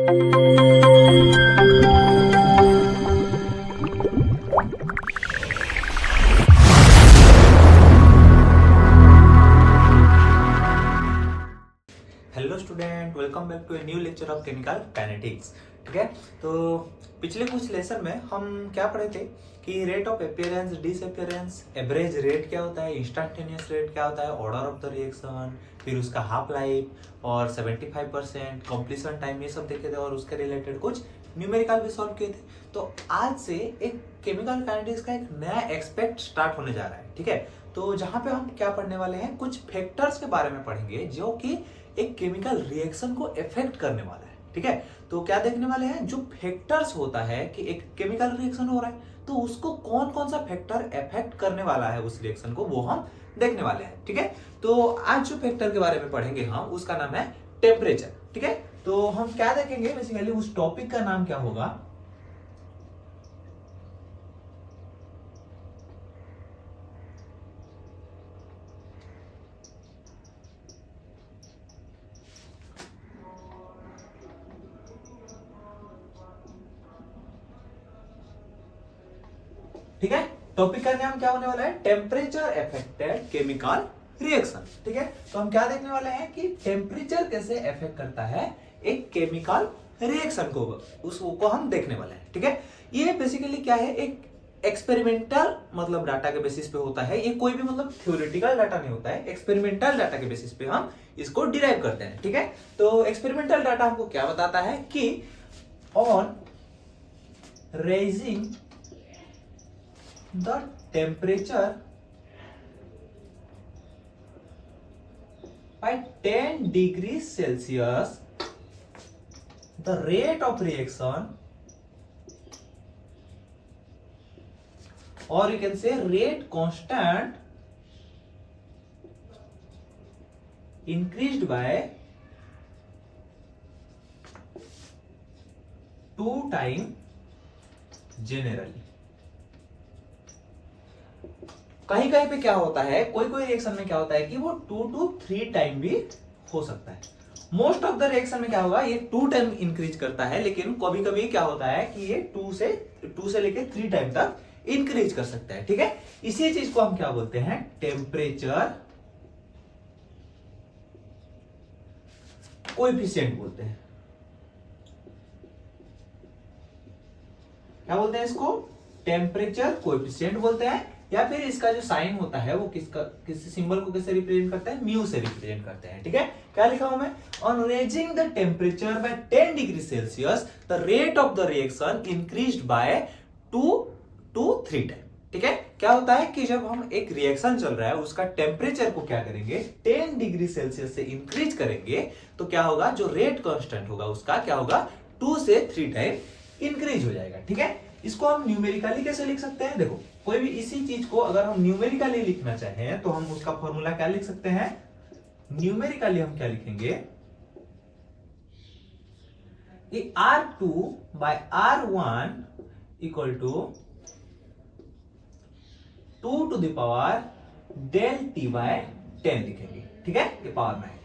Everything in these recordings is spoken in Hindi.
Hello student, welcome back to a new lecture of chemical kinetics. ठीक है, तो पिछले कुछ लेसन में हम क्या पढ़े थे कि rate of appearance, disappearance, average rate क्या होता है, इंस्टेंटेनियस रेट क्या होता है, ऑर्डर ऑफ द रिएक्शन, फिर उसका हाफ लाइफ और 75% कंप्लीशन टाइम, ये सब देखे थे और उसके रिलेटेड कुछ न्यूमेरिकल भी सॉल्व किए थे। तो आज से एक केमिकल काइनेटिक्स का एक नया एक्सपेक्ट स्टार्ट होने जा रहा है। ठीक है, तो जहां पे हम क्या पढ़ने वाले हैं, कुछ फैक्टर्स के बारे में पढ़ेंगे जो कि एक केमिकल रिएक्शन को इफेक्ट करने वाला है। ठीक है, तो क्या देखने वाले हैं, जो फैक्टर्स होता है कि एक केमिकल रिएक्शन हो रहा है तो उसको कौन कौन सा फैक्टर इफेक्ट करने वाला है उस रिएक्शन को, वो हम देखने वाले हैं। ठीक है, तो आज जो फैक्टर के बारे में पढ़ेंगे हम, उसका नाम है टेम्परेचर। ठीक है, तो हम क्या देखेंगे, बेसिकली उस टॉपिक का नाम क्या होगा, ठीक है, टॉपिक का नाम क्या होने वाला है, टेम्परेचर अफेक्टेड केमिकल रिएक्शन। ठीक है, तो हम क्या देखने वाले हैं कि टेम्परेचर कैसे अफेक्ट करता है एक केमिकल रिएक्शन को, उसको हम देखने वाले हैं। ठीक है, ये बेसिकली क्या है, एक एक्सपेरिमेंटल मतलब डाटा के बेसिस पे होता है। ये कोई भी मतलब थ्योरेटिकल डाटा नहीं होता है, एक्सपेरिमेंटल डाटा के बेसिस पे हम इसको डिराइव करते हैं। ठीक है, तो एक्सपेरिमेंटल डाटा हमको क्या बताता है कि on raising the temperature by 10 degrees Celsius, the rate of reaction, or you can say rate constant, increased by 2 times generally। कहीं कहीं पे क्या होता है, कोई कोई रिएक्शन में क्या होता है कि वो 2 to 3 टाइम भी हो सकता है। मोस्ट ऑफ द रिएक्शन में क्या होगा, ये 2 टाइम इंक्रीज करता है, लेकिन कभी कभी क्या होता है कि ये 2 से लेके 3 टाइम तक इंक्रीज कर सकता है। ठीक है, इसी चीज को हम क्या बोलते हैं, टेम्परेचर कोएफिशिएंट बोलते हैं। क्या बोलते हैं इसको, टेम्परेचर कोएफिशिएंट बोलते हैं, या फिर इसका जो साइन होता है वो किसी सिंबल को कैसे रिप्रेजेंट करता है, म्यू से रिप्रेजेंट करते हैं। ठीक है, क्या लिखा हूं मैं, on raising the temperature by 10 degree Celsius the rate of the reaction increased by 2 to 3 time. ठीक है, क्या होता है कि जब हम एक रिएक्शन चल रहा है उसका टेम्परेचर को क्या करेंगे, 10 डिग्री सेल्सियस से इंक्रीज करेंगे, तो क्या होगा, जो रेट कांस्टेंट होगा उसका क्या होगा, 2 से 3 टाइम इंक्रीज हो जाएगा। ठीक है, इसको हम न्यूमेरिकली कैसे लिख सकते हैं, देखो कोई भी इसी चीज को अगर हम न्यूमेरिकली लिखना चाहें तो हम उसका फॉर्मूला क्या लिख सकते हैं, न्यूमेरिकली हम क्या लिखेंगे कि R2 by R1 equal to 2 to the power del T by 10 लिखेंगे। ठीक है, ये पावर में है,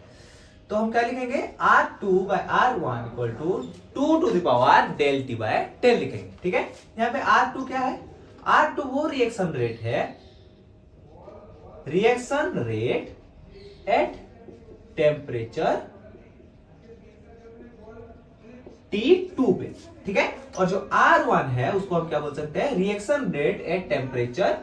तो हम क्या लिखेंगे, R2 by R1 equal to 2 to the power del T by 10 लिखेंगे। ठीक है, यहाँ पे R2 क्या है, R2 वो रिएक्शन रेट है, reaction rate at temperature T2 पे। ठीक है, और जो R1 है उसको हम क्या बोल सकते हैं, reaction rate at temperature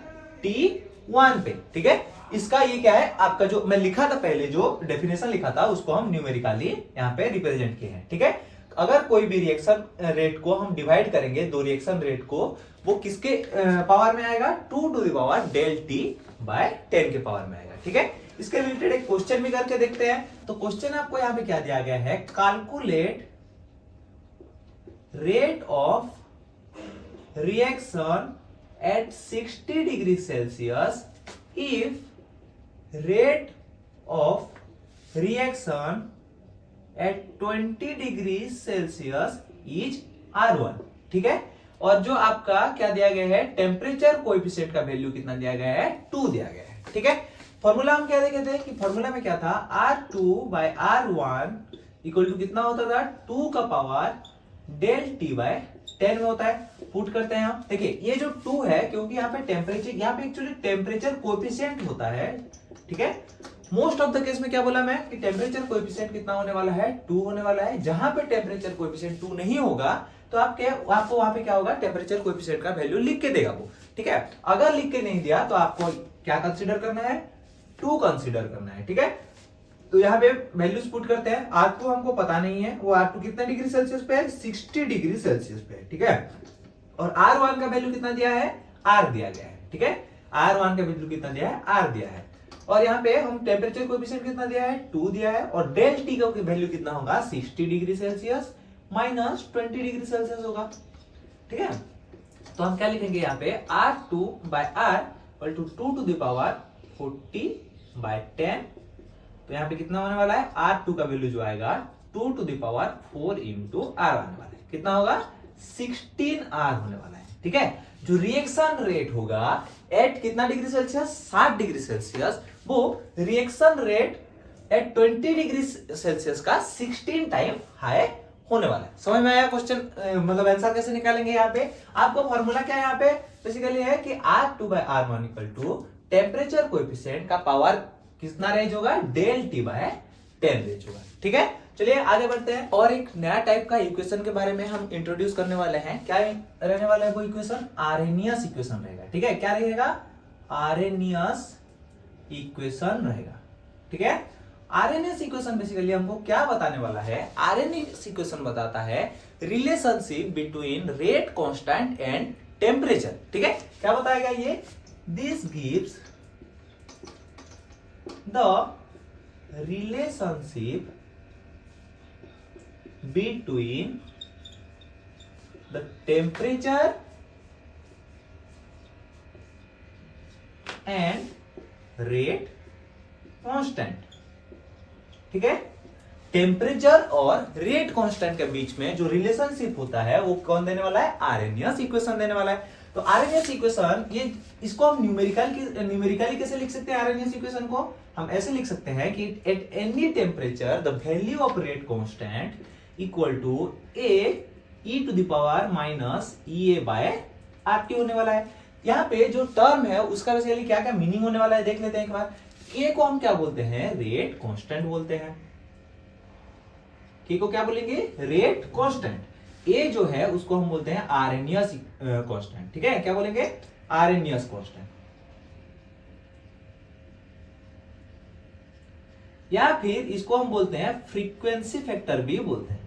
T1 पे। ठीक है, इसका ये क्या है, आपका जो मैं लिखा था पहले, जो डेफिनेशन लिखा था उसको हम न्यूमेरिकली यहाँ पे रिप्रेजेंट किए हैं। ठीक है, अगर कोई भी रिएक्शन रेट को हम डिवाइड करेंगे, दो रिएक्शन रेट को, वो किसके पावर में आएगा, 2 to the power del T by 10 के पावर में आएगा। ठीक है, इसके रिलेटेड एक क्वेश्चन भी करके देखते हैं। तो क्वेश्चन आपको यहाँ पे क्या दिया गया है, calculate rate of reaction at 60 degree Celsius if rate of reaction at 20 degree Celsius is R1। ठीक है, और जो आपका क्या दिया गया है, टेम्परेचर कोएफिशिएंट का वैल्यू कितना दिया गया है, 2 दिया गया है। ठीक है, फॉर्मूला हम क्या देखे थे कि फॉर्मूला में क्या था, R2 by R1 equal to कितना होता था, 2 का पावर डेल टी बाय 10 में होता है। पुट करते हैं हम, देखिए ये जो 2 है, क्योंकि यहाँ पे टेम्परेचर, यहाँ पे एक्चुअली टेम्परेचर कोएफिशिएंट होता है, ठीक है। मोस्ट ऑफ द केस में क्या बोला मैं कि टेम्परेचर कोएफिशिएंट कितना होने वाला है, 2 होने वाला है। जहां पे टेम्परेचर कोएफिशिएंट 2 नहीं होगा तो आपको वहां पे क्या होगा, टेम्परेचर कोएफिशिएंट का वैल्यू लिख के देगा वो, ठीक है। अगर लिख के नहीं दिया तो आपको क्या कंसीडर करना है, 2 कंसीडर करना है, ठीक है। तो यहाँ पे वैल्यूज पुट करते हैं। R2 हमको पता नहीं है, वो R2 कितना डिग्री सेल्सियस पे है, 60 डिग्री सेल्सियस पे है, ठीक है। और R1 का वैल्यू कितना दिया है, R दिया गया है, ठीक है। R1 का वैल्यू कितना दिया है, R दिया है। और यहाँ पे हम टेम्परेचर कोएफिशिएंट कितना दिया है, 2 दिया है। और डेल टी का वैल्यू कितना होगा, 60 degree Celsius minus 20 degree Celsius होगा, ठीक है। तो हम क्या लिखेंगे यहाँ पे, R2 by R equal to 2 to the power 40 by 10। तो यहाँ पे कितना होने वाला है, R2 का वैल्यू जो आएगा 2 to the power 4 into R आने वाला है। कितना होगा, 16R होने वाला है, ठीक है। जो रिएक्शन रेट होगा एट कितना डिग्री सेल्सियस, 60 डिग्री सेल्सियस, वो reaction rate at 20 degree celsius का 16 टाइम हाई होने वाला है। समझ में आया क्वेश्चन, मतलब आंसर कैसे निकालेंगे। यहाँ पे आपको फॉर्मूला क्या है, यहाँ पे बेसिकली है कि R2 by R1 equal to temperature coefficient का पावर कितना रेंज होगा, डेल टी बाय 10 रेंज होगा, ठीक है। चलिए आगे बढ़ते हैं। और एक नया टाइप का इक्वेशन के बारे में हम इंट्रोड्यूस करने वाले हैं। क्या रहने वाला है वो इक्वेशन, आर्हेनियस इक्वेशन रहेगा, ठीक है। क्या रहेगा, आर्हेनियस इक्वेशन रहेगा, ठीक है। आरएनएस इक्वेशन बेसिकली हमको क्या बताने वाला है, आरएनएस इक्वेशन बताता है relationship between rate constant and temperature, ठीक है। क्या बताएगा ये, this gives the relationship between the temperature and rate constant, ठीक है। टेम्परेचर और रेट कांस्टेंट के बीच में जो रिलेशनशिप होता है वो कौन देने वाला है, आरएनएस इक्वेशन देने वाला है। तो आरएनएस इक्वेशन, ये इसको हम न्यूमेरिकली कैसे लिख सकते हैं, आरएनएस इक्वेशन को हम ऐसे लिख सकते हैं कि at any temperature the value of rate constant equal to A e to the power minus E A by R T होने वाला है। यहाँ पे जो टर्म है उसका बेसिकली क्या क्या मीनिंग होने वाला है देख लेते हैं एक बार। के को हम क्या बोलते हैं, रेट कांस्टेंट बोलते हैं। के को क्या बोलेंगे, रेट कांस्टेंट। ए जो है उसको हम बोलते हैं आरएनएस कांस्टेंट, ठीक है। क्या बोलेंगे, आरएनएस कांस्टेंट। या फिर इसको हम बोलते हैं फ्रीक्वेंसी फैक्टर भी बोलते हैं।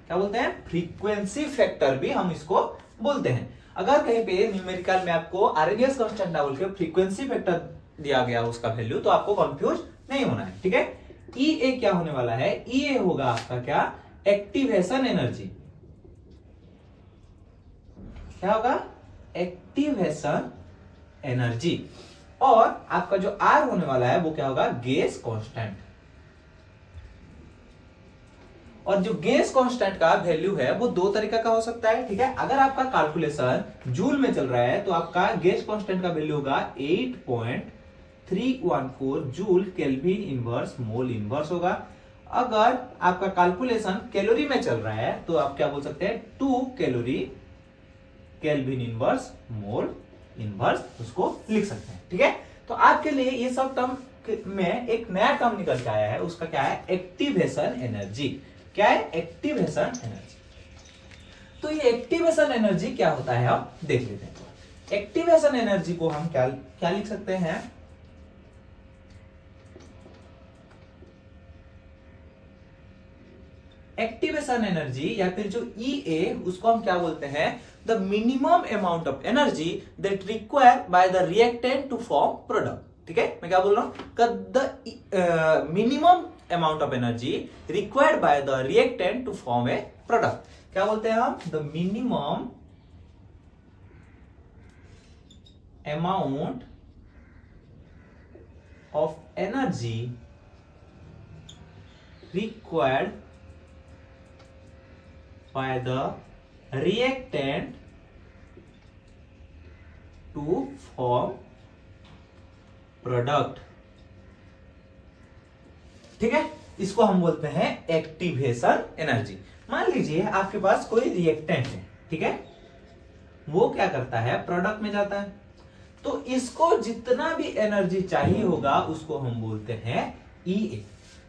क्या बोलते हैं, फ्रीक्वेंसी फैक्टर भी हम इसको बोलते हैं। अगर कहीं पे न्यूमेरिकल में आपको आरएनएस कांस्टेंट ना बोल के फ्रीक्वेंसी फैक्टर दिया गया उसका वैल्यू, तो आपको कंफ्यूज नहीं होना है, ठीक है। ई ए क्या होने वाला है, ई ए होगा आपका क्या, एक्टिवेशन एनर्जी। क्या होगा, एक्टिवेशन एनर्जी। और आपका जो आर होने वाला है वो क्या होगा, गैस कांस्टेंट। और जो गैस कांस्टेंट का वैल्यू है वो दो तरीका का हो सकता है, ठीक है। अगर आपका कैलकुलेशन जूल में चल रहा है तो आपका गैस कांस्टेंट का वैल्यू होगा 8.314 joule kelvin inverse mole inverse होगा। अगर आपका कैलकुलेशन कैलोरी में चल रहा है तो आप क्या बोल सकते हैं, 2 calorie kelvin inverse mole inverse, उसको लिख सकते हैं, ठीक है। तो आपके लिए ये सब टर्म में एक नया टर्म निकल के आया है, उसका क्या है, एक्टिवेशन एनर्जी। क्या है, एक्टिवेशन एनर्जी। तो ये एक्टिवेशन एनर्जी क्या होता है हम देख लेते हैं। एक्टिवेशन एनर्जी को हम क्या क्या लिख सकते हैं, एक्टिवेशन एनर्जी या फिर जो ई ए, उसको हम क्या बोलते हैं, the minimum amount of energy that require by the reactant to form product, ठीक है। मैं क्या बोल रहा हूं, the minimum amount of energy required by the reactant to form a product. क्या बोलते हैं हम, the minimum amount of energy required by the reactant to form product, ठीक है, इसको हम बोलते हैं एक्टिवेशन एनर्जी। मान लीजिए आपके पास कोई रिएक्टेंट है, ठीक है, वो क्या करता है, प्रोडक्ट में जाता है, तो इसको जितना भी एनर्जी चाहिए होगा उसको हम बोलते हैं ईए।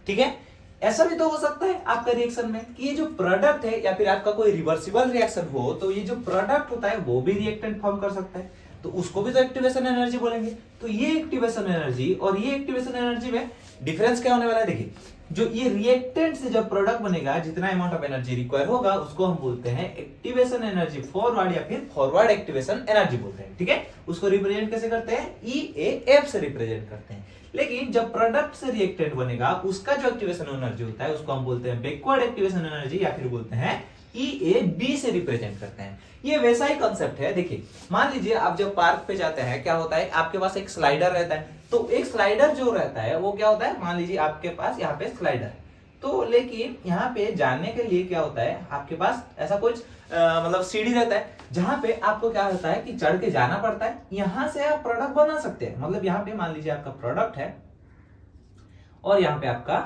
ठीक है, ऐसा भी तो हो सकता है आपका रिएक्शन में कि ये जो प्रोडक्ट है या फिर आपका कोई रिवर्सिबल रिएक्शन हो तो ये जो प्रोडक्ट होता है वो भी रिएक्टेंट फॉर्म कर सकता है, तो उसको भी तो एक्टिवेशन एनर्जी बोलेंगे। तो ये एक्टिवेशन एनर्जी और ये एक्टिवेशन एनर्जी में डिफरेंस क्या होने वाला है, देखिए, जो ये रिएक्टेंट से जब प्रोडक्ट बनेगा जितना अमाउंट ऑफ एनर्जी रिक्वायर होगा उसको हम बोलते हैं एक्टिवेशन एनर्जी फॉरवर्ड या फिर फॉरवर्ड एक्टिवेशन एनर्जी बोलते हैं। ठीक है, उसको रिप्रेजेंट कैसे करते हैं, ईएएफ से रिप्रेजेंट करते हैं। लेकिन जब प्रोडक्ट से रिएक्टेंट बनेगा उसका जो एक्टिवेशन एनर्जी होता है उसको हम बोलते हैं बैकवर्ड एक्टिवेशन एनर्जी या फिर बोलते हैं ईएबी से रिप्रेजेंट करते हैं। ये वैसा ही कंसेप्ट है। देखिए, मान लीजिए आप जब पार्क पे जाते हैं, क्या होता है, आपके पास एक स्लाइडर रहता है, तो एक स्लाइडर जो रहता है वो क्या होता है, मान लीजिए आपके पास यहाँ पे स्लाइडर है, तो लेकिन यहाँ पे जाने के लिए क्या होता है, आपके पास ऐसा कुछ मतलब सीढ़ी रहता है जहां पे आपको क्या होता है कि चढ़ के जाना पड़ता है, यहां से आप प्रोडक्ट बना सकते हैं। मतलब यहाँ पे मान लीजिए आपका प्रोडक्ट है और यहाँ पे आपका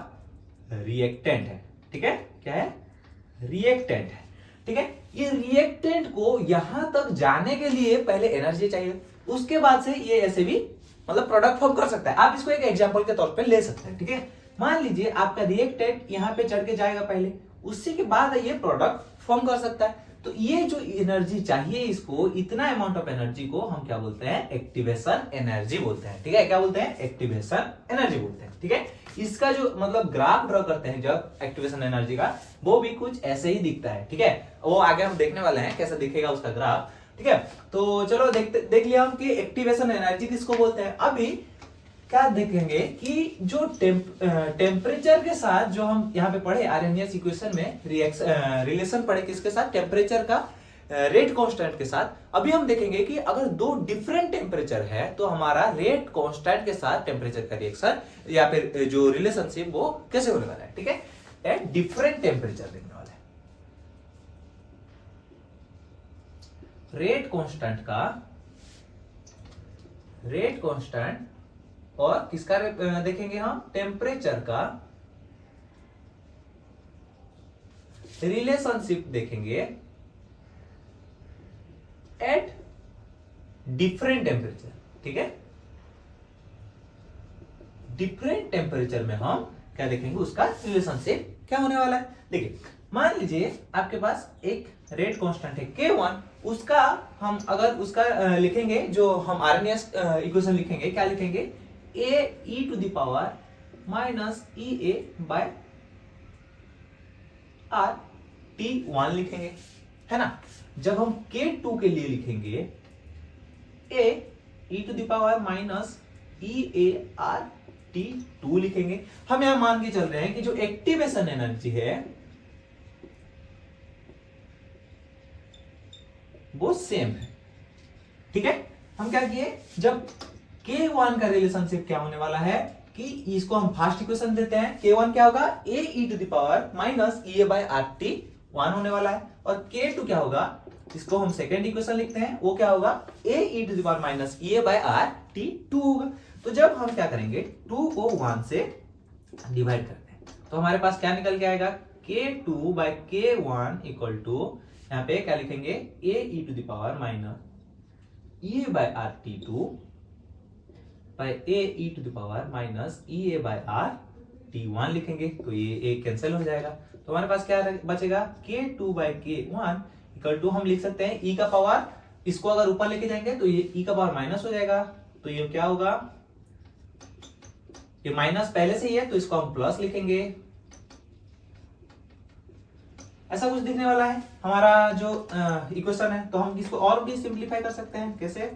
रिएक्टेंट है। ठीक है, क्या है, रिएक्टेंट है। ठीक है, ये रिएक्टेंट को यहां तक जाने के लिए पहले एनर्जी चाहिए, उसके बाद से ये ऐसे भी मतलब प्रोडक्ट फॉर्म कर सकता है। आप इसको एक एग्जांपल के तौर पे ले सकते हैं। ठीक है, मान लीजिए आपका रिएक्टेंट यहाँ पे चढ़ के जाएगा पहले, उसी के बाद ये प्रोडक्ट फॉर्म कर सकता है। तो ये जो एनर्जी चाहिए इसको, इतना अमाउंट ऑफ एनर्जी को हम क्या बोलते हैं, एक्टिवेशन एनर्जी बोलते हैं। ठीक है, क्या बोलते हैं, एक्टिवेशन एनर्जी बोलते हैं। ठीक है, इसका जो मतलब ग्राफ ड्रॉ करते हैं जब एक्टिवेशन एनर्जी का, वो भी कुछ ऐसे ही दिखता है। ठीक है, वो आगे हम देखने वाले हैं कैसे दिखेगा उसका ग्राफ। ठीक है, तो चलो देख लिया हम कि एक्टिवेशन एनर्जी किसको बोलते हैं। अभी क्या देखेंगे कि जो टेम्परेचर के साथ जो हम यहाँ पे पढ़े आर्हेनियस इक्वेशन में रिलेशन पढ़े किसके साथ, टेम्परेचर का रेट कांस्टेंट के साथ। अभी हम देखेंगे कि अगर दो डिफरेंट टेम्परेचर है तो हमारा रेट कांस्टेंट के साथ टेम्परेचर का रिएक्शन या फिर जो रिलेशनशिप वो कैसे होने वाला है। ठीक है, एट डिफरेंट टेम्परेचर देखने वाला है। रेट कांस्टेंट और किसका देखेंगे हम, टेम्परेचर का रिलेशनशिप देखेंगे एट डिफरेंट टेम्परेचर। ठीक है, डिफरेंट टेम्परेचर में हम क्या देखेंगे, उसका रिलेशनशिप क्या होने वाला है। देखिए, मान लीजिए आपके पास एक रेट कांस्टेंट है K1, उसका हम अगर उसका लिखेंगे, जो हम आर्हेनियस इक्वेशन लिखेंगे, क्या लिखेंगे, a e to the power minus EA by R T1 लिखेंगे, है ना। जब हम K2 के लिए लिखेंगे a e to the power minus EAR T2 लिखेंगे। हम यहां मान के चल रहे हैं कि जो एक्टिवेशन एनर्जी है वो सेम है। ठीक है, हम क्या किए, जब K1 का रिलेशनशिप क्या होने वाला है कि इसको हम फर्स्ट इक्वेशन देते हैं, K1 क्या होगा, a e to the power minus EA by RT 1 होने वाला है, और K2 क्या होगा, इसको हम सेकेंड इक्वेशन लिखते हैं, वो क्या होगा, a e to the power minus EA by RT 2 होगा। तो जब हम क्या करेंगे, 2 को 1 से डिवाइड करते हैं तो हमारे पास क्या निकल के आएगा, K2 by K1 equal to, यहाँ पे क्या लिखेंगे, a e to the power minus EA by RT2 by a e to the power minus EA by R T1 लिखेंगे। तो ये एक कैंसिल हो जाएगा, तो हमारे पास क्या बचेगा, K2 by K1 equal to, हम लिख सकते हैं e का पावर, इसको अगर ऊपर लेके जाएंगे तो ये e का पावर माइनस हो जाएगा, तो ये क्या होगा, ये माइनस पहले से ही है तो इसको हम प्लस लिखेंगे। ऐसा कुछ दिखने वाला है हमारा जो इक्वेशन है। तो हम इसको और भी सिंप्लीफाई कर सकते हैं, कैसे,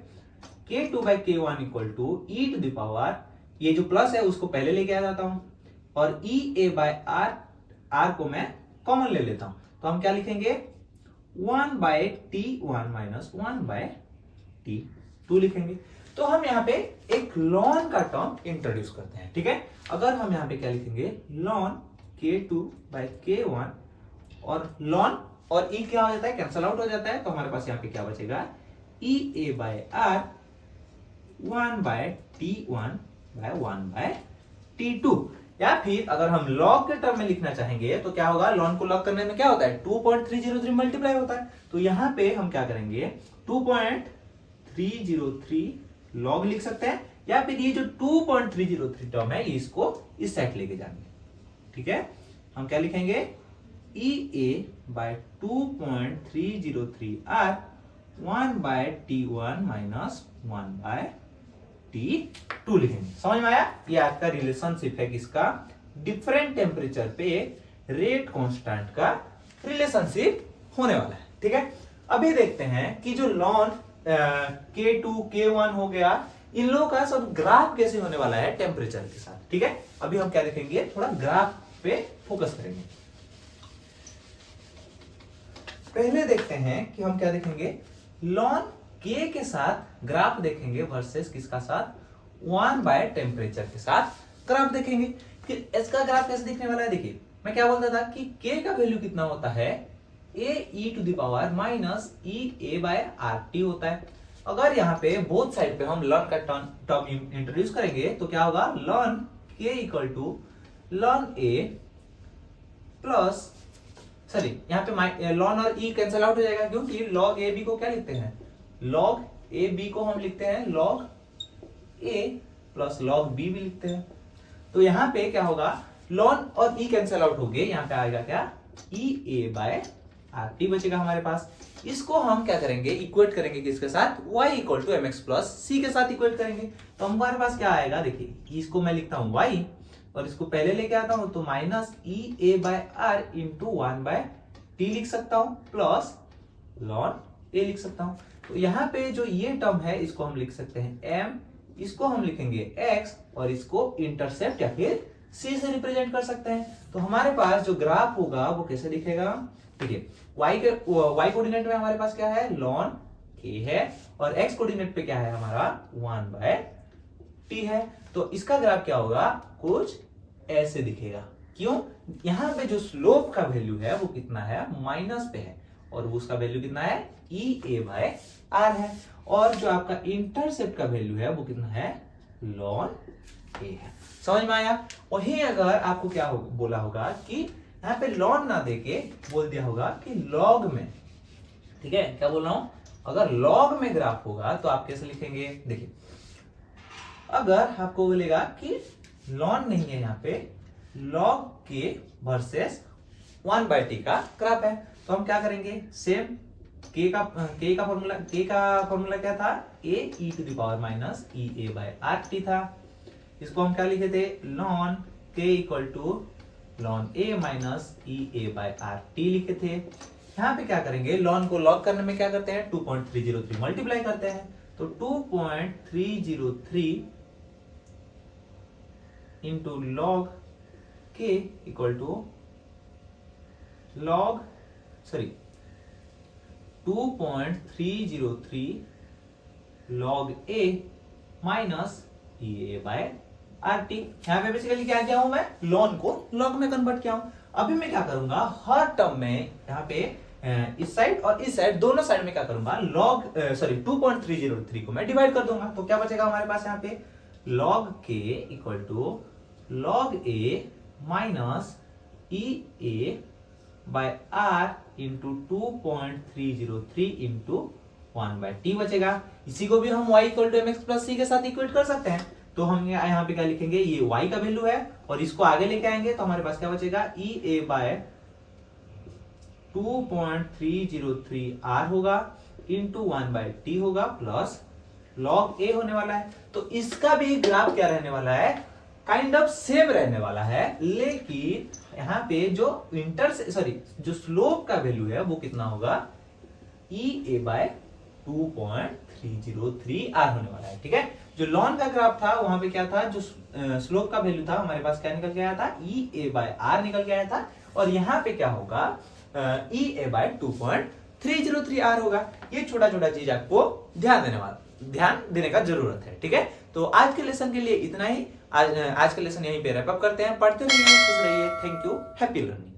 K2 by K1 equal to e to the power, ये जो प्लस है उसको पहले लेके आ जाता हूं, और EA by R को मैं कॉमन ले लेता हूं, तो हम क्या लिखेंगे, 1 by T1 minus 1 by T2 लिखेंगे। तो हम यहाँ पे एक लॉन का टर्म इंट्रोड्यूस करते हैं। ठीक है, अगर हम यहाँ पे क्या लिखेंगे, लॉन K2 by K1, और लॉन और E क्या हो जाता है, कैंसल आउट हो जाता है, तो हमारे पास यहाँ पे क्या बचेगा, EA by R 1 by T1 by 1 by T2। या फिर अगर हम लॉग के टर्म में लिखना चाहेंगे तो क्या होगा, लॉन को लॉग करने में क्या होता है 2.303 मल्टीप्लाई होता है। तो यहाँ पे हम क्या करेंगे 2.303 लॉग लिख सकते हैं, या फिर ये जो 2.303 टर्म है इसको इस साइड लेके जाएंगे। ठीक है, हम क्या लिखेंगे EA bye 2.303 R 1/T1 minus 1/T2 लिखेंगे। समझ में आया? ये आपका रिलेशनशिप है किसका, डिफरेंट टेम्परेचर पे रेट कांस्टेंट का रिलेशनशिप होने वाला है। ठीक है, अभी देखते हैं कि जो लॉन K2 K1 हो गया, इन लोगों का सब ग्राफ कैसे होने वाला है टेम्परेचर के साथ। ठीक है, अभी हम क्या देखेंगे, थोड़ा ग्राफ पे फोकस करेंगे। पहले देखते हैं कि हम क्या देखेंगे, लॉन K के साथ ग्राफ देखेंगे वर्सेस किसका साथ, 1 बाय टेम्परेचर के साथ ग्राफ देखेंगे। कि इसका ग्राफ कैसे दिखने वाला है, देखिए मैं क्या बोलता था कि K का वैल्यू कितना होता है, AE⁻ माइनस EA/RT होता है। अगर यहाँ पे बोथ साइड पे हम लॉन का टर्म इंट्रोड्यूस करेंगे तो क्या होगा, ln K equal to lawn A plus, sorry यहाँ पे लॉन और E कैंसिल आउट हो जाएगा, क्योंकि लॉग AB को क्या लिखते हैं, लॉग AB को हम लिखते हैं log A plus log B भी लिखते हैं। तो यहाँ पे क्या होगा, लॉन और E कैंसिल आउट हो गए, यहाँ पे आएगा क्या EA/RT बचेगा हमारे पास। इसको हम क्या करेंगे, इक्वेट करेंगे किसके साथ, y equal to mx plus c के साथ इक्वेट करेंगे। तो हमारे पास क्या आएगा, देखिए इसको मैं लिखता हूं y और इसको पहले लेके आता हूं तो माइनस EA/R इंटू 1/t लिख सकता हूं प्लस लॉन a लिख सकता हूं। तो यहाँ पे जो ये टर्म है इसको हम लिख सकते हैं m, इसको हम लिखेंगे x और इसको इंटरसेप्ट या फिर c से रिप्रेजेंट कर सकते हैं। तो हमारे पास जो ग्राफ होगा वो कैसे दिखेगा, देखिए y कोऑर्डिनेट में हमारे पास क्या है, लॉन k है, और x कोऑर्डिनेट पे क्या है हमारा 1/t है। तो इसका ग्राफ क्या होगा, कुछ ऐसे दिखेगा। क्यों, यहाँ पे जो स्लोप का वैल्यू है वो कितना है, माइनस पे है, और उसका वैल्यू कितना है EA/R है, और जो आपका इंटरसेप्ट का वैल्यू है वो कितना है, लॉन a है। समझ में आया? वही अगर आपको क्या बोला होगा कि यहाँ पे लॉन ना देके बोल दिया होगा कि लॉग में, ठीक है, क्या बोल रहा हूं, अगर लॉग में ग्राफ होगा तो आप कैसे लिखेंगे, देखिए अगर आपको बोलेगा कि लॉन नहीं है, यहाँ पे लॉग के वर्सेस 1/t का ग्राफ है, तो हम क्या करेंगे, सेम k का फॉर्मूला क्या था, AE⁻ माइनस EA/RT था। इसको हम क्या लिखे थे, लॉन k equal to lawn a minus EA/RT लिखे थे। यहाँ पे क्या करेंगे, लॉन को लॉग करने में क्या करते हैं, 2.303 मल्टीप्लाई करते हैं। तो 2.303 into log k equal to log 2.303 log a minus EA/RT। यहाँ पे बेसिकली क्या किया हूं मैं, लॉन को लॉग में कन्वर्ट किया हूं। अभी मैं क्या करूंगा, हर टर्म में यहाँ पे इस साइड और इस साइड दोनों साइड में क्या करूंगा, लॉग 2.303 को मैं डिवाइड कर दूंगा। तो क्या बचेगा हमारे पास यहाँ पे, log k equal to log a minus EA/R into 2.303 into 1/t बचेगा। इसी को भी हम y equal to mx plus c के साथ इक्वेट कर सकते हैं। तो हम यहाँ पे क्या लिखेंगे, ये y का वैल्यू है और इसको आगे लेके आएंगे तो हमारे पास क्या बचेगा, EA/2.303R होगा इंटू 1/t होगा प्लस लॉग a होने वाला है। तो इसका भी ग्राफ क्या रहने वाला है, काइंड ऑफ सेम रहने वाला है, लेकिन यहाँ पे जो जो स्लोप का वैल्यू है वो कितना होगा, EA/2.303R होने वाला है। ठीक है, जो लॉन का ग्राफ था वहां पे क्या था, जो स्लोप का वैल्यू था हमारे पास क्या निकल के आया था, EA/R निकल के आया था, और यहाँ पे क्या होगा, EA/2.303R होगा। ये छोटा छोटा चीज आपको ध्यान देने का जरूरत है। ठीक है, तो आज के लेसन के लिए इतना ही। आज के लेसन यहीं पे रैप अप करते हैं। पढ़ते रहिए, खुश रहिए। Thank you, happy learning.